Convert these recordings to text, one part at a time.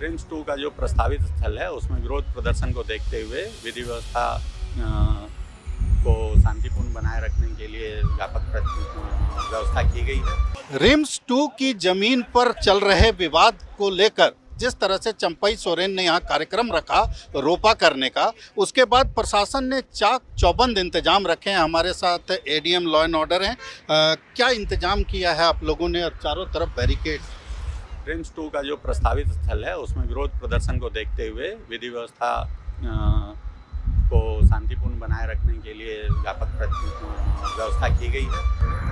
RIMS 2 का जो प्रस्तावित स्थल है उसमें विरोध प्रदर्शन को देखते हुए विधि व्यवस्था को शांतिपूर्ण बनाए रखने के लिए व्यापक व्यवस्था की गई है। रिम्स 2 की जमीन पर चल रहे विवाद को लेकर जिस तरह से चंपई सोरेन ने यहाँ कार्यक्रम रखा रोपा करने का, उसके बाद प्रशासन ने चाक चौबंद इंतजाम रखे हैं। हमारे साथ एडीएम लॉ एंड ऑर्डर हैं। क्या इंतजाम किया है आप लोगों ने? और चारों तरफ बैरिकेड। रिम्स 2 का जो प्रस्तावित स्थल है उसमें विरोध प्रदर्शन को देखते हुए विधि व्यवस्था को शांतिपूर्ण बनाए रखने के लिए व्यापक व्यवस्था की गई है।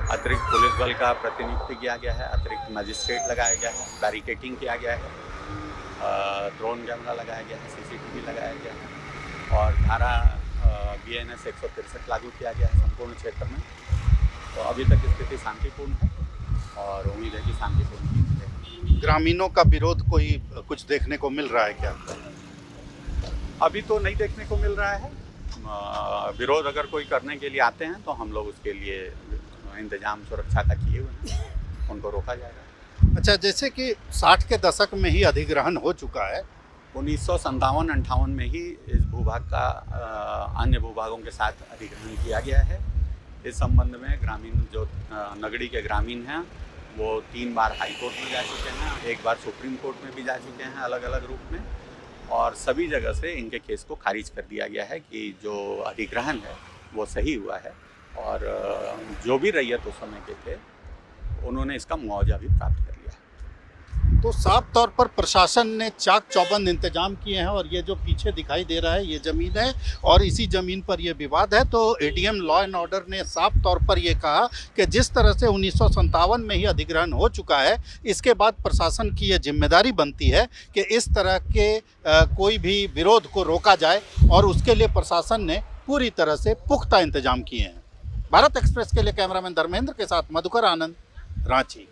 अतिरिक्त पुलिस बल का प्रतिनियुक्ति किया गया है, अतिरिक्त मजिस्ट्रेट लगाया गया है, बैरिकेटिंग किया गया है, ड्रोन कैमरा लगाया गया है, सीसीटीवी लगाया गया है और धारा BNS 163 लागू किया गया है संपूर्ण क्षेत्र में। तो अभी तक स्थिति शांतिपूर्ण है और उम्मीद है कि शांतिपूर्ण रहेगी। ग्रामीणों का विरोध कोई कुछ देखने को मिल रहा है क्या? अभी तो नहीं देखने को मिल रहा है। विरोध अगर कोई करने के लिए आते हैं तो हम लोग उसके लिए इंतजाम सुरक्षा का किए हुए हैं, उनको रोका जाएगा। अच्छा, जैसे कि 60 के दशक में ही अधिग्रहण हो चुका है। 1957-58 में ही इस भूभाग का अन्य भूभागों के साथ अधिग्रहण किया गया है। इस संबंध में ग्रामीण जो नगड़ी के ग्रामीण हैं वो 3 बार हाई कोर्ट में जा चुके हैं, 1 बार सुप्रीम कोर्ट में भी जा चुके हैं अलग अलग रूप में, और सभी जगह से इनके केस को खारिज कर दिया गया है कि जो अधिग्रहण है वो सही हुआ है और जो भी रैयत उस समय के थे उन्होंने इसका मुआवजा भी प्राप्त कर लिया है। तो साफ तौर पर प्रशासन ने चाक चौबंद इंतजाम किए हैं और ये जो पीछे दिखाई दे रहा है ये ज़मीन है और इसी ज़मीन पर ये विवाद है। तो एडीएम लॉ एंड ऑर्डर ने साफ तौर पर ये कहा कि जिस तरह से 1957 में ही अधिग्रहण हो चुका है, इसके बाद प्रशासन की ये जिम्मेदारी बनती है कि इस तरह के कोई भी विरोध को रोका जाए और उसके लिए प्रशासन ने पूरी तरह से पुख्ता इंतजाम किए हैं। भारत एक्सप्रेस के लिए कैमरामैन धर्मेंद्र के साथ मधुकर आनंद, रांची।